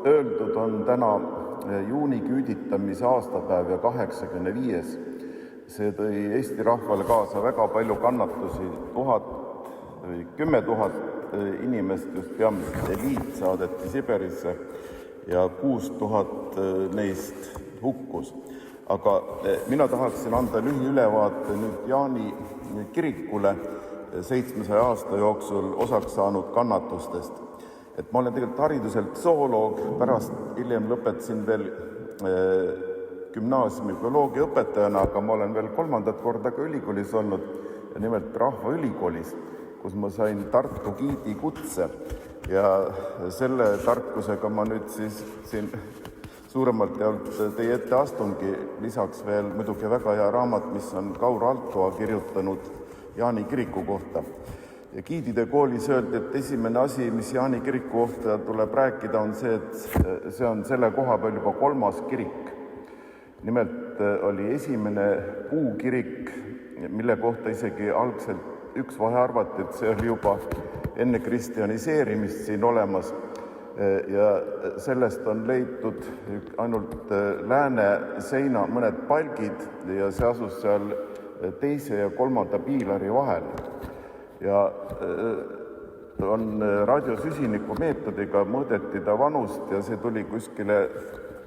öeldud, on täna juuni küüditamise aastapäev ja 85. See tõi Eesti rahvale kaasa väga palju kannatusi. 10 000 inimest, just peamiselt eliit, saadeti Siberisse ja 6000 neist hukkus. Aga mina tahaksin anda lühiülevaate nüüd Jaani kirikule 700 aasta jooksul osaks saanud kannatustest. Et ma olen tegelikult hariduselt zooloog, pärast hiljem lõpetasin veel gümnaasiumi bioloogia õpetajana, aga ma olen veel 3. korda ka ülikoolis olnud, nimelt Rahvaülikoolis, kus ma sain Tartu giidi kutse ja selle tarkusega ma nüüd siis siin suuremalt jaolt teie ette astungi. Lisaks veel muidugi väga hea raamat, mis on Kaur Altoa kirjutanud Jaani kiriku kohta. Ja giidide koolis öeldi, et esimene asi, mis Jaani kiriku kohta tuleb rääkida, on see, et see on selle koha peal juba 3. kirik. Nimelt oli esimene puukirik, mille kohta isegi algselt üks vahe arvati, et see oli juba enne kristjaniseerimist siin olemas. Ja sellest on leitud ainult lääne seina mõned palgid ja see asus seal 2. ja 3. piilari vahel. Ja on radiosüsiniku meetodiga mõõdeti ta vanust ja see tuli kuskile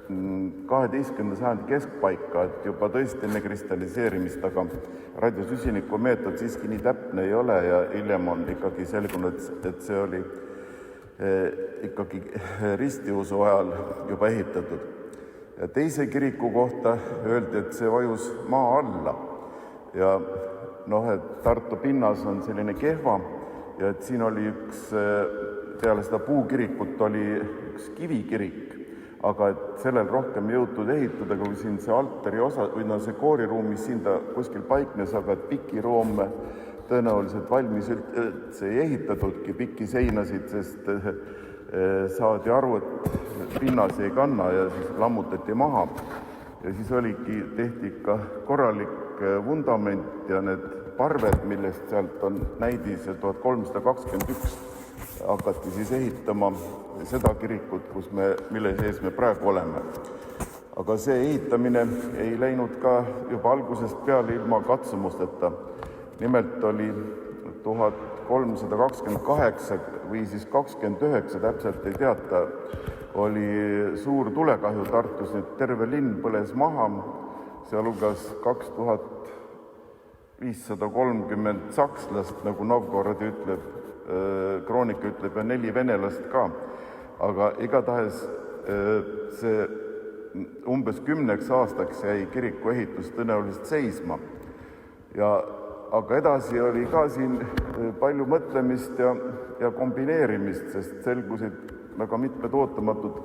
12. sajandi keskpaika, et juba tõesti enne kristaliseerimist, aga radiosüsiniku meetod siiski nii täpne ei ole ja hiljem on ikkagi selgunud, et see oli ikkagi ristiusu ajal juba ehitatud. Ja 2. kiriku kohta öeldi, et see vajus maa alla ja et Tartu pinnas on selline kehva ja et siin oli peale seda puukirikut oli üks kivikirik, aga et sellel rohkem jõutud ehitada, kui siin see altari osa või see kooriruumis siin ta kuskil paiknes, aga et pikiruum tõenäoliselt valmis üldse ei ehitatudki, pikki seinasid, sest saadi aru, et pinnas ei kanna ja siis lammutati maha. Ja siis tehti ikka korralik vundament ja need parved, millest sealt on näidis 1321 hakati siis ehitama seda kirikut, mille sees me praegu oleme. Aga see ehitamine ei läinud ka juba algusest peale ilma katsumusteta. Nimelt oli 1328 või siis 29, täpselt ei teata, oli suur tulekahju Tartus, nüüd terve linn põles maha, sealhulgas 2530 sakslast, nagu Novgorod ütleb, kroonika ütleb, ja 4 venelast ka. Aga igatahes see umbes 10 aastaks jäi kiriku ehitus tõenäoliselt seisma. Aga edasi oli ka siin palju mõtlemist ja kombineerimist, sest selgusid väga mitmed ootamatud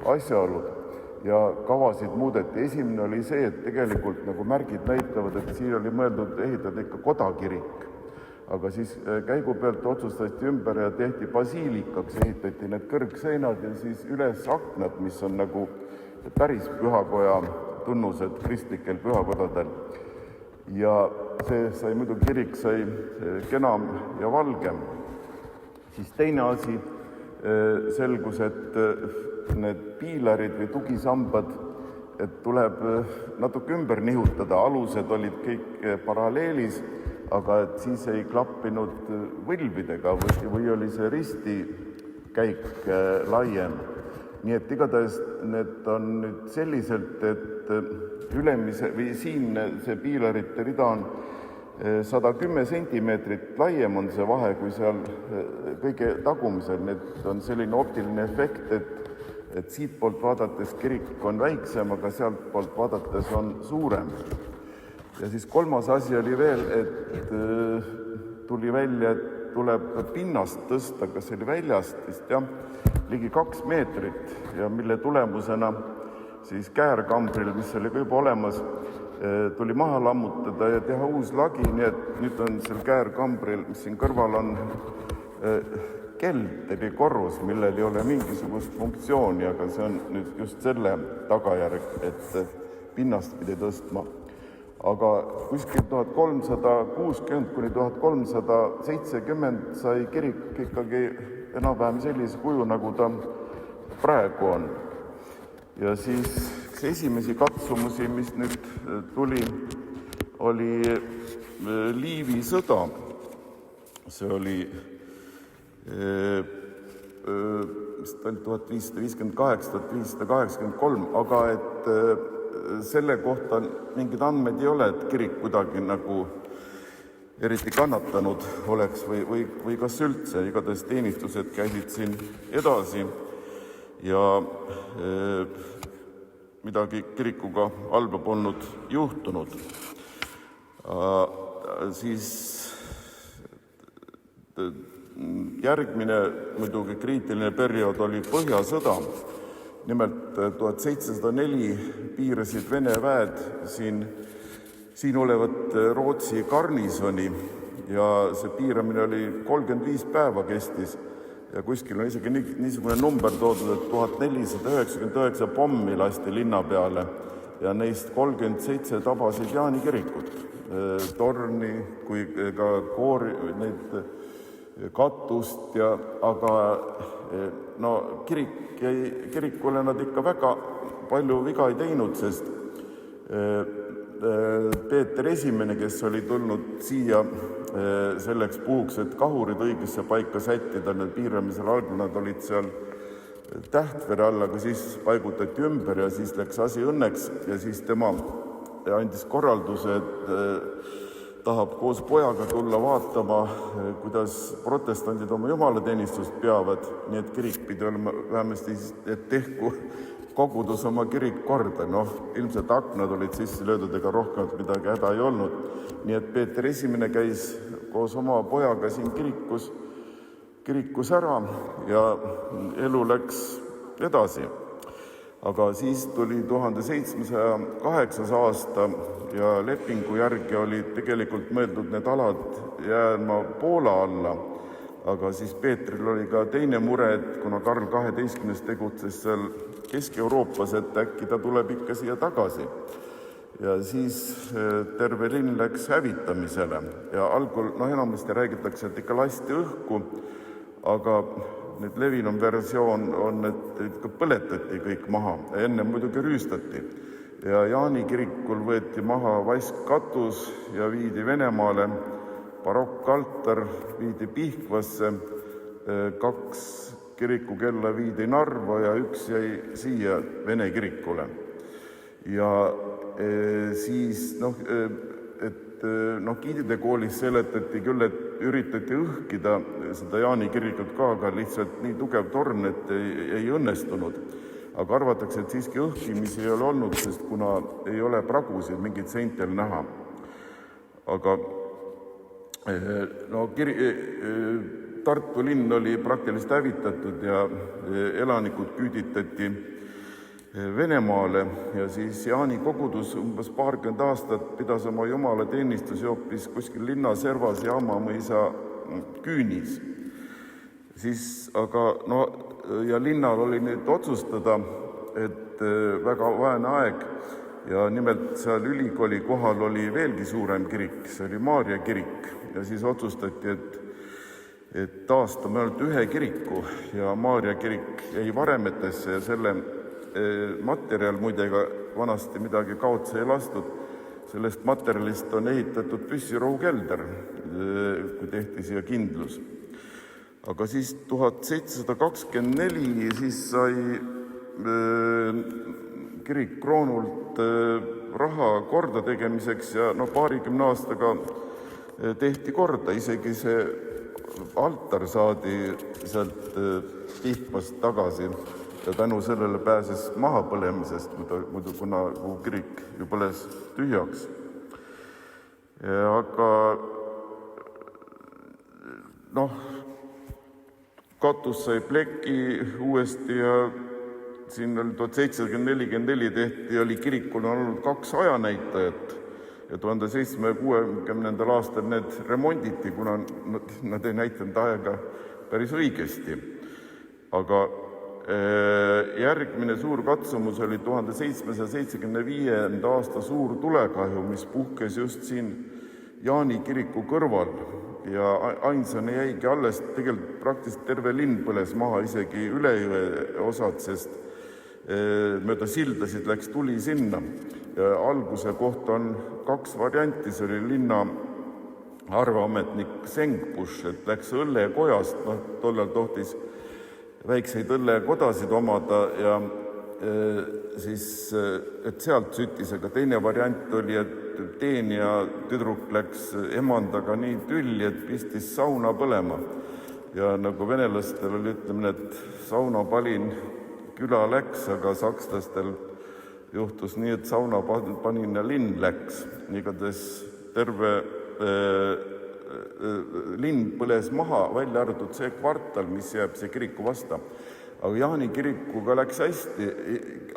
asjaolud ja kavasid muudeti. Esimene oli see, et tegelikult nagu märgid näitavad, et siin oli mõeldud ehitada ikka kodakirik. Aga siis käigu pealt otsustati ümber ja tehti basiilikaks, ehitati need kõrgseinad ja siis üles aknad, mis on nagu päris pühakoja tunnused kristlikel pühakodadel. Ja see muidu kirik sai kenam ja valgem. Siis teine asi selgus, et need piilarid või tugisambad, et tuleb natuke ümber nihutada. Alused olid kõik paralleelis, aga et siis ei klappinud võlvidega või oli see ristikäik laiem. Nii et igatahes need on nüüd selliselt, et ülemise või siin see piilarite rida on 110 sentimeetrit laiem on see vahe, kui seal kõige tagumisel. Need on selline optiline efekt, et siit poolt vaadates kirik on väiksem, aga sealt poolt vaadates on suurem. Ja siis 3. asi oli veel, et tuli välja, et tuleb pinnast tõsta, kas see oli väljast, vist ligi 2 meetrit ja mille tulemusena siis käärkambril, mis oli juba olemas, tuli maha lammutada ja teha uus lagi, nii et nüüd on seal käärkambril, mis siin kõrval on, kelterikorrus, millel ei ole mingisugust funktsiooni, aga see on nüüd just selle tagajärg, et pinnast pidi tõstma. Aga kuskil 1360 kuni 1370 sai kirik ikkagi enam-vähem sellise kuju, nagu ta praegu on. Ja siis üks esimesi katsumusi, mis nüüd tuli, oli Liivi sõda. See oli 1558-1583, aga et selle kohta mingeid andmeid ei ole, et kirik kuidagi nagu eriti kannatanud oleks või kas üldse. Igatahes teenistused käisid siin edasi ja midagi kirikuga halba polnud juhtunud. Siis järgmine muidugi kriitiline periood oli Põhjasõda. Nimelt 1704 piirasid Vene väed siin olevat Rootsi garnisoni ja see piiramine oli 35 päeva kestis ja kuskil on isegi niisugune number toodud, et 1499 pommi lasti linna peale ja neist 37 tabasid Jaani kirikut, torni kui ka neid katust aga no kirikule nad ikka väga palju viga ei teinud, sest Peeter I, kes oli tulnud siia selleks puhuks, et kahurid õigesse paika sättida, need piiramisel algul nad olid seal Tähtvere all, aga siis paigutati ümber ja siis läks asi õnneks ja siis tema andis korralduse, et tahab koos pojaga tulla vaatama, kuidas protestandid oma jumalateenistust peavad, nii et kirik pidi olema vähemasti, et tehku kogudus oma kirik korda. Ilmselt aknad olid sisse löödud, ega rohkem midagi häda ei olnud. Nii et Peeter I käis koos oma pojaga siin kirikus ära ja elu läks edasi. Aga siis tuli 1708 aasta ja lepingu järgi oli tegelikult mõeldud need alad jääma Poola alla. Aga siis Peetril oli ka teine mure, et kuna Karl XII tegutses seal Kesk-Euroopas, et äkki ta tuleb ikka siia tagasi. Ja siis terve linn läks hävitamisele ja algul, enamasti räägitakse, et ikka lasti õhku, aga nüüd levinum versioon on, et ikka põletati kõik maha, enne muidugi rüüstati. Ja Jaani kirikul võeti maha vaskkatus ja viidi Venemaale, barokkaltar viidi Pihkvasse, 2 kirikukella viidi Narva ja 1 jäi siia Vene kirikule. Ja siis Giidide koolis seletati küll, et üritati õhkida seda Jaani kirikut ka, aga lihtsalt nii tugev torm, et ei õnnestunud. Aga arvatakse, et siiski õhkimisi ei ole olnud, sest kuna ei ole pragusid mingid seintel näha. Aga Tartu linn oli praktiliselt hävitatud ja elanikud küüditati Venemaale ja siis Jaani kogudus umbes 20 aastat pidas oma jumalateenistusi hoopis kuskil linna servas Jaamamõisa küünis. Siis aga ja linnal oli nüüd otsustada, et väga vaene aeg ja nimelt seal ülikooli kohal oli veelgi suurem kirik, see oli Maarja kirik ja siis otsustati, et taastame ainult 1 kiriku ja Maarja kirik jäi varemetesse ja selle materjal muidega vanasti midagi kaotsi ei lastud. Sellest materjalist on ehitatud püssirohukelder, kui tehti siia kindlus. Aga siis 1724 siis sai kirik kroonult raha korda tegemiseks ja paarikümne aastaga tehti korda. Isegi see altar saadi sealt Pihkvast tagasi ja tänu sellele pääses maha põlemisest, muidu kuna kirik ju põles tühjaks. Aga katus sai pleki uuesti ja siin oli 1744 tehti, oli kirikul olnud 2 ajanäitajat ja 1760. aastal need remonditi, kuna nad ei näitanud aega päris õigesti. Aga järgmine suur katsumus oli 1775. aasta suur tulekahju, mis puhkes just siin Jaani kiriku kõrval ja ainsana jäigi alles, tegelikult praktiliselt terve linn põles maha, isegi üle jõe osad, sest mööda sildasid läks tuli sinna. Alguse kohta on 2 varianti, see oli linna arveametnik Sengbush, et läks õllekojast, tollal tohtis väikseid õllekodasid omada ja siis, et sealt süttis, aga teine variant oli, et teenija tüdruk läks emandaga nii tülli, et pistis sauna põlema. Ja nagu venelastel oli ütlemine, et saunapalin küla läks, aga sakslastel juhtus nii, et saunapanin ja linn läks. Igatahes terve linn põles maha, välja arvatud see kvartal, mis jääb see kiriku vasta. Aga Jaani kirikuga läks hästi,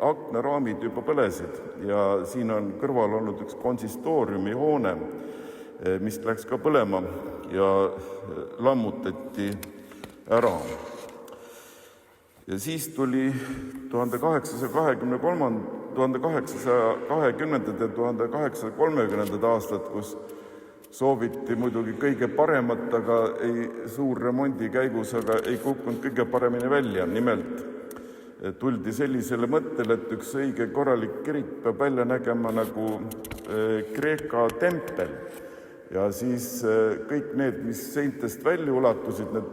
aknaraamid juba põlesid ja siin on kõrval olnud üks konsistooriumi hoone, mis läks ka põlema ja lammutati ära. Ja siis tuli 1820. ja 1830. aastad, kus sooviti muidugi kõige paremat, aga suur remondi käigus, aga ei kukkunud kõige paremini välja. Nimelt tuldi sellisele mõttele, et üks õige korralik kirik peab välja nägema nagu Kreeka tempel. Ja siis kõik need, mis seintest välja ulatusid, need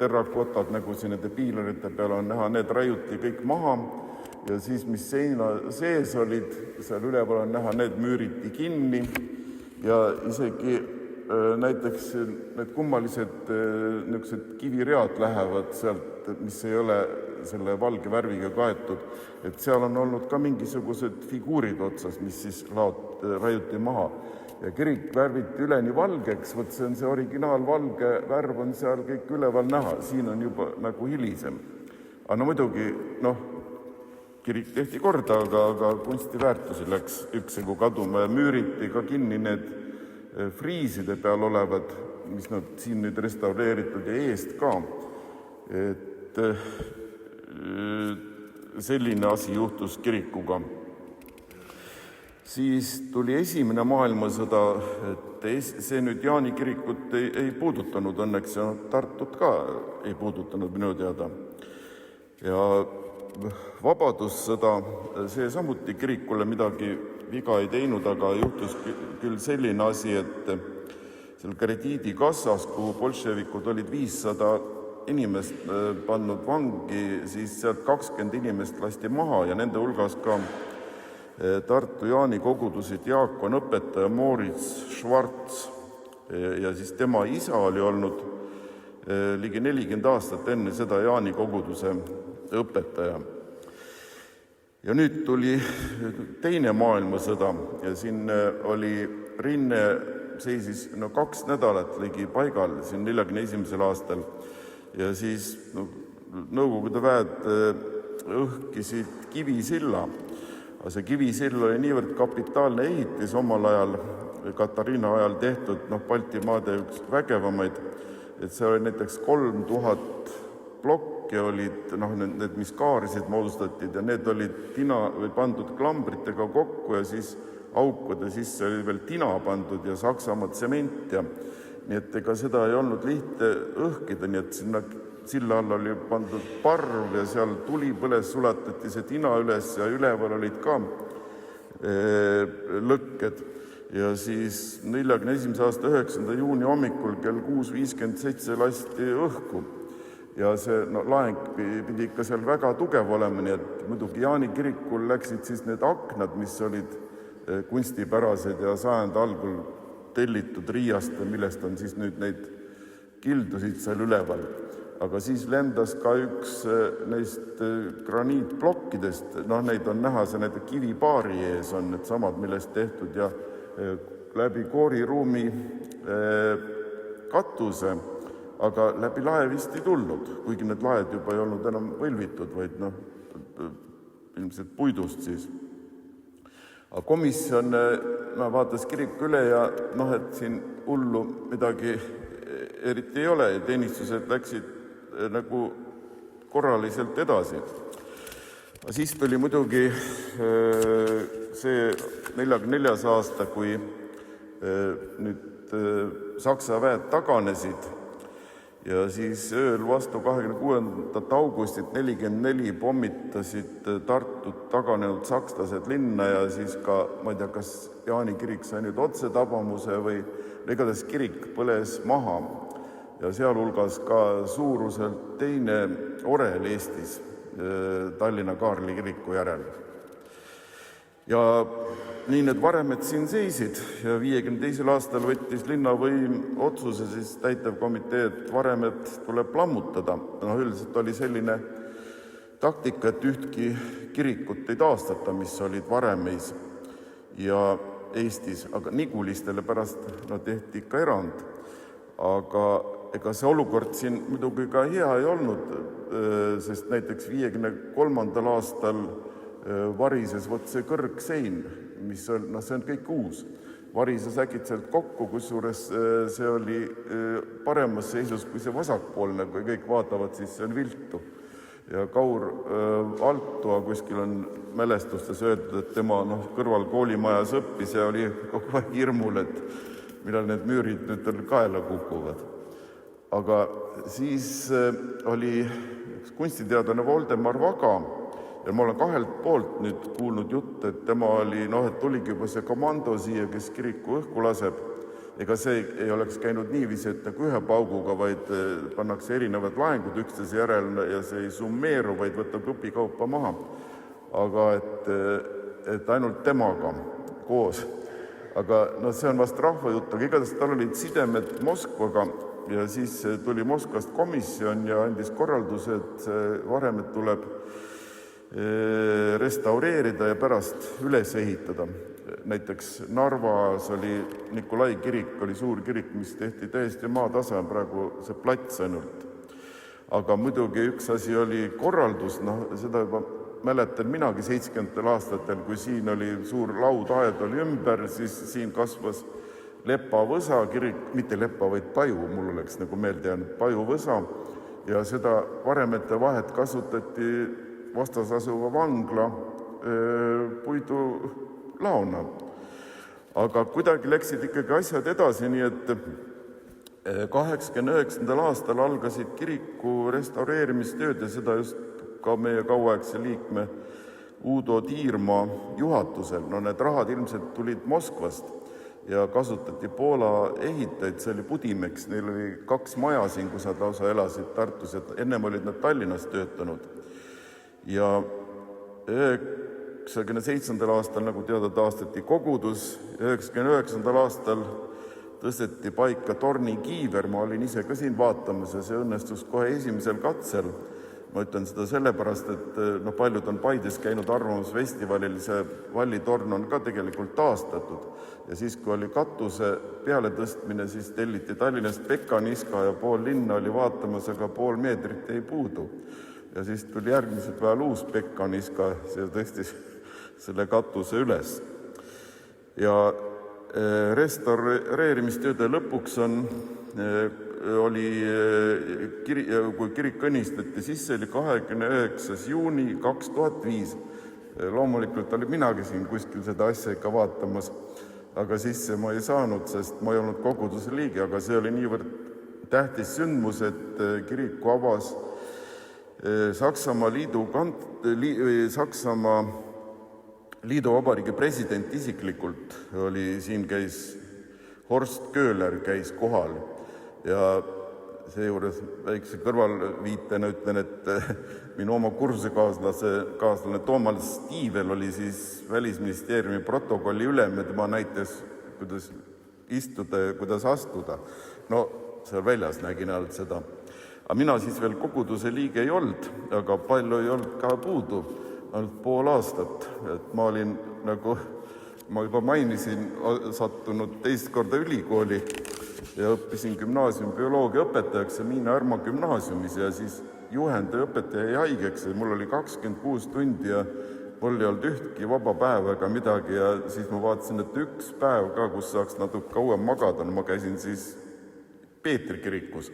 terrakotad, nagu siin nende piilarite peal on näha, need raiuti kõik maha. Ja siis, mis seina sees olid, seal üleval on näha, need müüriti kinni. Ja isegi näiteks need kummalised kiviread lähevad sealt, mis ei ole selle valge värviga kaetud, et seal on olnud ka mingisugused figuurid otsas, mis siis raiuti maha. Ja kirik värviti üleni valgeks, võt see on see originaalvalge värv on seal kõik üleval näha, siin on juba nagu hilisem. Aga muidugi, kirik tehti korda, aga kunstiväärtusi läks üksegu kaduma ja müüriti ka kinni need friiside peal olevad, mis nad siin nüüd restaureeritud ja eest ka. Et selline asi juhtus kirikuga. Siis tuli esimene maailmasõda, et see nüüd Jaani kirikut ei puudutanud õnneks ja Tartut ka ei puudutanud minu teada. Ja vabadussõda, see samuti kirikule midagi viga ei teinud, aga juhtus küll selline asi, et seal krediidikassas, kuhu bolševikud olid 500 inimest pannud vangi, siis sealt 20 inimest lasti maha ja nende hulgas ka Tartu Jaani kogudusid Jaak on õpetaja Moritz Schwarz ja siis tema isa oli olnud ligi 40 aastat enne seda Jaani koguduse õpetaja. Ja nüüd tuli teine maailmasõda ja siin oli rinne seisis 2 nädalat ligi paigal siin 41. aastal ja siis Nõukogude väed õhkisid Kivisilla. Aga see Kivisill oli niivõrd kapitaalne ehitis omal ajal, Katariina ajal tehtud, Baltimaade üks vägevamaid, et see oli näiteks 3000 plokki olid, need, mis kaarisid moodustatid ja need olid pandud klambritega kokku ja siis aukude sisse oli veel tina pandud ja Saksamaa tsement ja nii et ega seda ei olnud lihtne õhkida, nii et sinna silla all oli pandud parv ja seal tuli põles, sulatati see tina üles ja üleval olid ka lõkked. Ja siis 41. aasta 9. juuni hommikul kell 6.57 lasti õhku. Ja see laeng pidi ikka seal väga tugev olema, nii et muidugi Jaani kirikul läksid siis need aknad, mis olid kunstipärased ja sajanda algul tellitud Riiast, millest on siis nüüd neid kildusid seal üleval. Aga siis lendas ka üks neist graniitplokkidest, neid on näha, see näide kivipaari ees on need samad, millest tehtud ja läbi kooriruumi katuse, aga läbi lae vist ei tulnud, kuigi need laed juba ei olnud enam võlvitud, vaid ilmselt puidust siis. Aga komisjon vaatas kiriku üle ja et siin hullu midagi eriti ei ole ja teenistused läksid nagu korraliselt edasi. Aga siis tuli muidugi see 44. aasta, kui nüüd Saksa väed taganesid ja siis ööl vastu 26. augustit 44 pommitasid Tartut taganenud sakslased linna ja siis ka, ma ei tea, kas Jaani kirik sai nüüd otsetabamuse või igatahes kirik põles maha ja sealhulgas ka suuruselt teine orel Eestis Tallinna Kaarli kiriku järel. Ja nii need varemed siin seisid ja 52. aastal võttis linnavõim otsuse siis täitevkomitee, et varemed tuleb lammutada. Üldiselt oli selline taktika, et ühtki kirikut ei taastata, mis olid varemeis ja Eestis, aga Nigulistele pärast tehti ikka erand. Aga ega see olukord siin muidugi ka hea ei olnud, sest näiteks 53. aastal varises see kõrgsein, mis on, see on kõik uus. Varises äkitselt kokku, kusjuures see oli paremas seisus kui see vasakpoolne, kui kõik vaatavad, siis see on viltu. Ja Kaur Altua kuskil on mälestustes öeldud, et tema kõrval koolimajas õppis ja oli kogu aeg hirmul, et millal need müürid nüüd kaela kukuvad. Aga siis oli üks kunstiteadlane Voldemar Vaga, ja ma olen kahelt poolt nüüd kuulnud jutt, et tema oli, et tuligi juba see komando siia, kes kiriku õhku laseb. Ega see ei oleks käinud niiviisi, et nagu ühe pauguga, vaid pannakse erinevad laengud üksteise järel ja see ei summeeru, vaid võtab õpikaupa maha. Aga et ainult temaga koos. Aga see on vast rahvajutt, aga igatahes tal olid sidemed Moskvaga ja siis tuli Moskvast komisjon ja andis korralduse, et varemed tuleb restaureerida ja pärast üles ehitada. Näiteks Narvas oli Nikolai kirik, oli suur kirik, mis tehti täiesti maatasa, praegu see plats ainult. Aga muidugi üks asi oli korraldus, seda juba mäletan minagi 70. aastatel, kui siin oli suur laudaed oli ümber, siis siin kasvas Lepavõsa kirik, mitte Lepa, vaid Paju, mul oleks nagu meelde jäänud Pajuvõsa ja seda varemete vahet kasutati vastasasuva vangla puidu laona. Aga kuidagi läksid ikkagi asjad edasi, nii et 89. aastal algasid kiriku restaureerimistööd ja seda just ka meie kauaegse liikme Uudo Tiirma juhatusel. Need rahad ilmselt tulid Moskvast ja kasutati Poola ehitajaid, see oli Budimeks, neil oli 2 maja siin, kus nad lausa elasid Tartus, et ennem olid nad Tallinnas töötanud. Ja 97. aastal, nagu teada, taastati kogudus, 99. aastal tõsteti paika tornikiiver, ma olin ise ka siin vaatamas ja see õnnestus kohe esimesel katsel. Ma ütlen seda sellepärast, et paljud on Paides käinud arvamusfestivalil, see vallitorn on ka tegelikult taastatud. Ja siis, kui oli katuse peale tõstmine, siis telliti Tallinnast Pekka Niska ja pool linna oli vaatamas, aga pool meetrit ei puudu. Ja siis tuli järgmisel päeval uus Pekka Niska, see tõstis selle katuse üles. Ja restaureerimistööde lõpuks oli, kui kirik õnnistati sisse, oli 29. juuni 2005. Loomulikult oli minagi siin kuskil seda asja ikka vaatamas, aga sisse ma ei saanud, sest ma ei olnud koguduse liige, aga see oli niivõrd tähtis sündmus, et kiriku avas Saksamaa liiduvabariigi president isiklikult oli, siin käis Horst Köhler käis kohal ja seejuures väikse kõrvalviitena ütlen, et minu oma kursusekaaslane Toomas Stiivel oli siis Välisministeeriumi protokolli ülem ja tema näitas, kuidas istuda ja kuidas astuda. Seal väljas nägin alt seda. Aga mina siis veel koguduse liige ei olnud, aga palju ei olnud ka puudu, ainult pool aastat. Et ma olin, nagu ma juba mainisin, sattunud teist korda ülikooli ja õppisin gümnaasiumi bioloogia õpetajaks ja Miina Härma gümnaasiumis ja siis juhendajaõpetaja jäi haigeks ja mul oli 26 tundi ja mul ei olnud ühtki vaba päeva ega midagi ja siis ma vaatasin, et üks päev ka, kus saaks natuke kauem magada, ma käisin siis Peetri kirikus.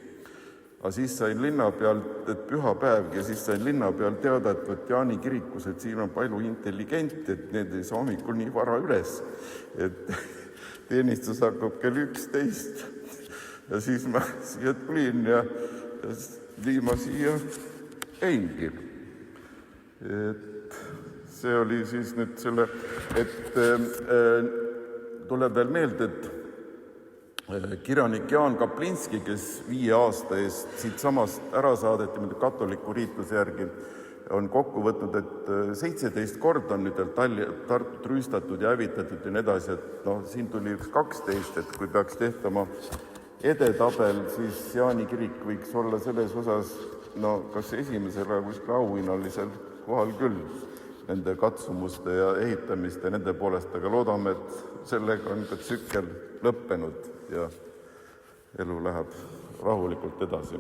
Aga siis sain linna pealt, et pühapäevgi ja siis sain linna peal teada, et Jaani kirikus, et siin on palju intelligenti, et need ei saa hommikul nii vara üles, et teenistus hakkab kell 11. Ja siis ma siia tulin ja viima siia Eingi. Et see oli siis nüüd selle, et tuleb veel meelde, et kirjanik Jaan Kaplinski, kes 5 aasta eest siit samast ära saadeti katoliku riitluse järgi, on kokku võtnud, et 17 korda on nüüd Tartut rüüstatud ja hävitatud ja nii edasi, et siin tuli üks 12, et kui peaks tehtama edetabel, siis Jaani kirik võiks olla selles osas, kas esimesel või kuskil auhinnalisel kohal küll nende katsumuste ja ehitamiste nende poolest, aga loodame, et sellega on ka tsükkel lõppenud ja elu läheb rahulikult edasi.